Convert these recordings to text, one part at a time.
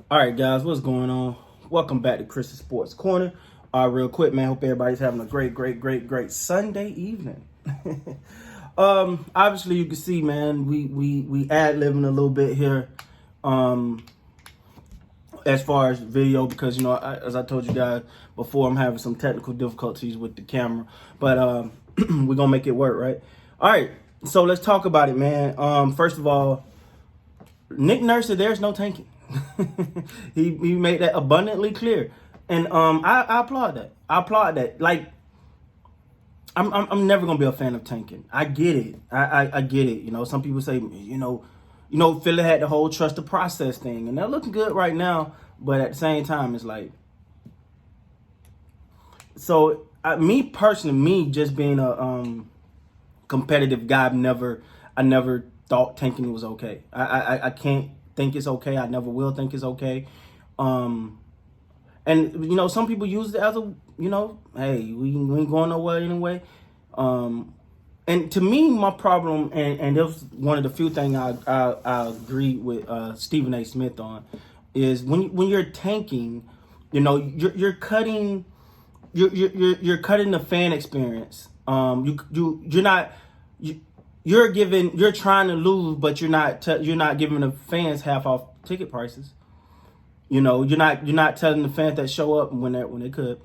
All right, guys, what's going on? Welcome back to Chris's Sports Corner. Real quick, man, hope everybody's having a great Sunday evening. Obviously, you can see, man, we ad-libbing a little bit here, as far as video, because as I told you guys before, I'm having some technical difficulties with the camera, but we're gonna make it work, right? All right, so let's talk about it, man. First of all, Nick Nurse said there's no tanking. he made that abundantly clear, and I applaud that. I applaud that. Like, I'm never gonna be a fan of tanking. I get it. I get it. Some people say Philly had the whole trust the process thing, and they're looking good right now. But at the same time, it's like, so me personally, me just being a competitive guy, I never thought tanking was okay. I can't think it's okay. I never will think it's okay. And some people use it as a, hey, we ain't going nowhere anyway. And to me, my problem, and it was one of the few things I agree with Stephen A. Smith on, is when you're tanking, you're cutting you're cutting the fan experience. You're trying to lose, but you're not giving the fans half off ticket prices. You're not telling the fans that show up when they could.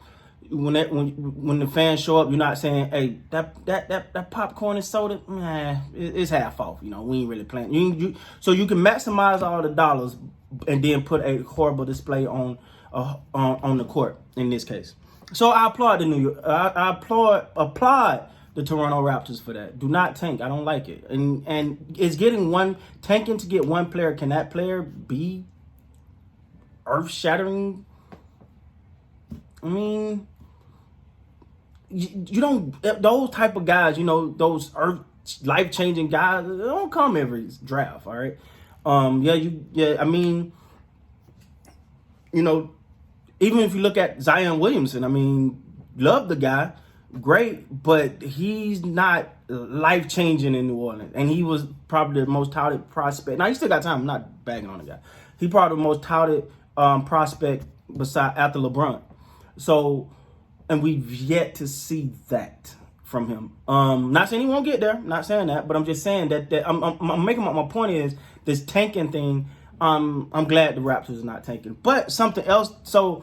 When the fans show up, you're not saying, hey, that popcorn and soda, it's half off. We ain't really playing. So you can maximize all the dollars and then put a horrible display on the court in this case. So I applaud I applaud the Toronto Raptors for that. Do not tank. I don't like it. And it's tanking to get one player. Can that player be earth-shattering? I mean, you don't, those type of guys, those life-changing guys, they don't come every draft, all right? I mean, even if you look at Zion Williamson, I mean, love the guy, great, but he's not life-changing in New Orleans. And he was probably the most touted prospect. Now, he still got time. I'm not bagging on the guy. He probably the most touted prospect after LeBron. So, and we've yet to see that from him. Not saying he won't get there. Not saying that, but I'm just saying that I'm making my point is this tanking thing. I'm glad the Raptors are not tanking. But something else. So,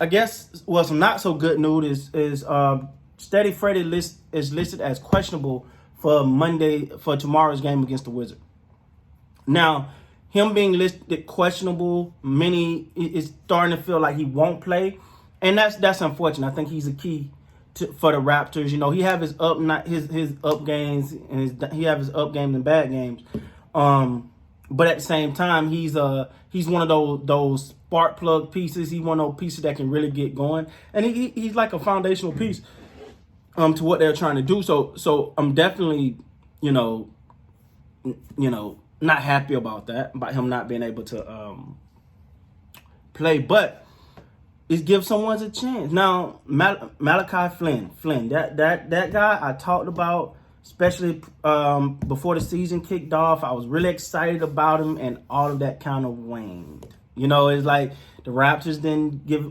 I guess some not so good news is Steady Freddy is listed as questionable for tomorrow's game against the Wizards. Now, him being listed questionable, many is starting to feel like he won't play, and that's unfortunate. I think he's a key for the Raptors. He have his up games and he have his up games and bad games. But at the same time, he's one of those spark plug pieces. He's one of those pieces that can really get going, and he's like a foundational piece to what they're trying to do. So I'm definitely not happy about him not being able to play, but it gives someone a chance. Now, Malachi Flynn, that guy I talked about, especially before the season kicked off. I was really excited about him, and all of that kind of waned. It's like the Raptors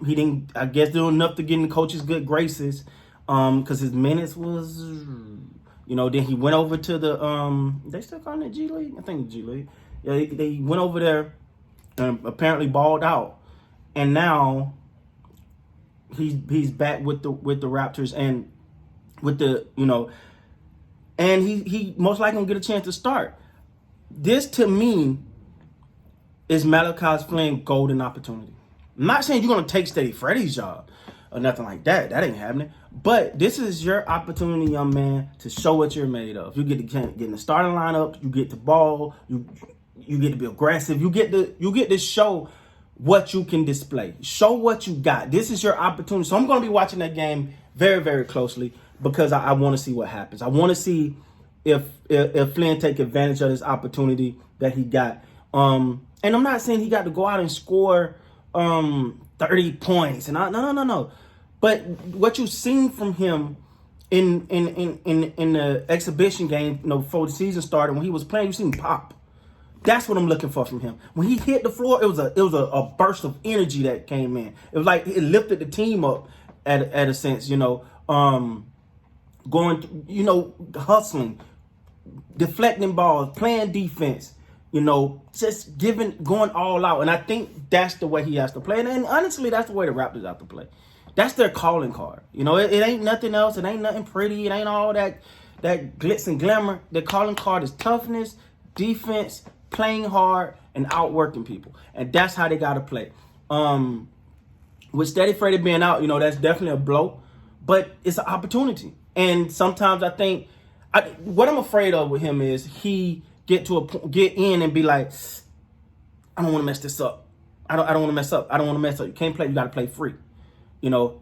he didn't, I guess, do enough to get in the coach's good graces, because his minutes was, then he went over to the, they still calling it G League? I think G League. Yeah, they went over there and apparently balled out. And now he's back with the Raptors, and with the, and he most likely gonna get a chance to start. This, to me, is Malachi Flynn's golden opportunity. I'm not saying you're gonna take Steady Freddy's job or nothing like that. That ain't happening. But this is your opportunity, young man, to show what you're made of. You get to get in the starting lineup. You get to ball. You get to be aggressive. You get to show what you can display. Show what you got. This is your opportunity. So I'm going to be watching that game very, very closely, because I want to see what happens. I want to see if Flynn take advantage of this opportunity that he got. And I'm not saying he got to go out and score 30 points. And no. But what you've seen from him in the exhibition game, before the season started, when he was playing, you've seen pop. That's what I'm looking for from him. When he hit the floor, it was a burst of energy that came in. It was like it lifted the team up at a sense, going, hustling, deflecting balls, playing defense, just going all out. And I think that's the way he has to play. And honestly, that's the way the Raptors have to play. That's their calling card. It ain't nothing else. It ain't nothing pretty. It ain't all that glitz and glamour. Their calling card is toughness, defense, playing hard, and outworking people. And that's how they got to play. With Steady Freddy being out, that's definitely a blow. But it's an opportunity. And sometimes I think, what I'm afraid of with him is he get in and be like, I don't want to mess this up. I don't want to mess up. I don't want to mess up. You can't play. You got to play free.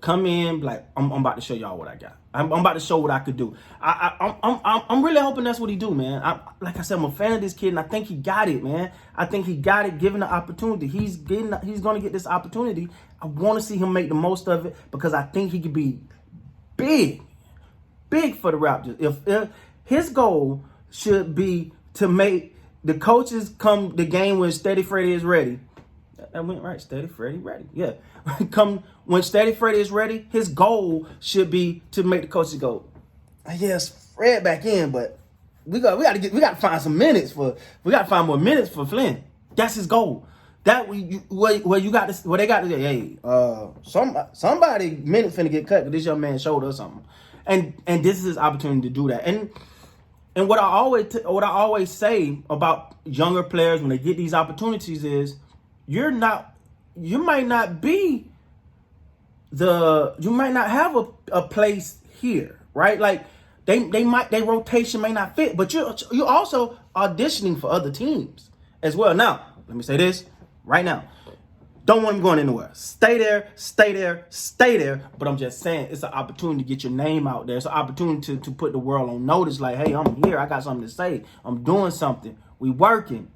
Come in like I'm about to show y'all what I got. I'm about to show what I could do. I'm really hoping that's what he do, man. Like I said, I'm a fan of this kid, and I think he got it, man. I think he got it. Given the opportunity, he's going to get this opportunity. I want to see him make the most of it because I think he could be big for the Raptors. If his goal should be to make the coaches come the game when Steady Freddy is ready. That went right. Steady Freddy ready. Yeah. Come when Steady Freddy is ready, his goal should be to make the coaches go, yes, Fred back in, but we got to find some minutes we got to find more minutes for Flynn. That's his goal. That where you got this, where they got to, hey, somebody minutes finna get cut because this young man showed us something, and this is his opportunity to do that. And what I always say about younger players when they get these opportunities is you might not have a place here, right? Like their rotation may not fit, but you're also auditioning for other teams as well. Now, let me say this right now. Don't want him going anywhere. Stay there. But I'm just saying it's an opportunity to get your name out there. It's an opportunity to put the world on notice. Like, hey, I'm here. I got something to say. I'm doing something. We working.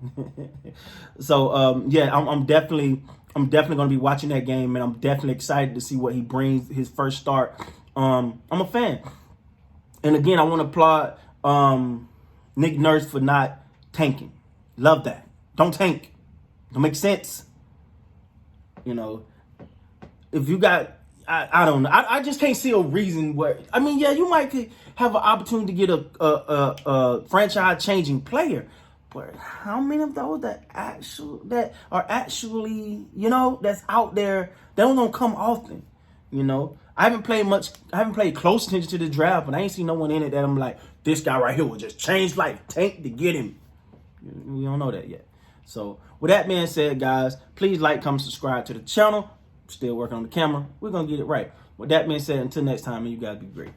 So I'm definitely going to be watching that game, and I'm definitely excited to see what he brings his first start. I'm a fan. And again, I want to applaud Nick Nurse for not tanking. Love that. Don't tank. Don't make sense. If you got, I don't know. I just can't see a reason where, you might have an opportunity to get a franchise changing player, but how many of those that are actually, that's out there, they don't come often, I haven't played close attention to the draft, but I ain't seen no one in it that I'm like, this guy right here will just change life, tank to get him. We don't know that yet. So with that being said, guys, please like, comment, subscribe to the channel. Still working on the camera. We're going to get it right. With that being said, until next time, you guys be great.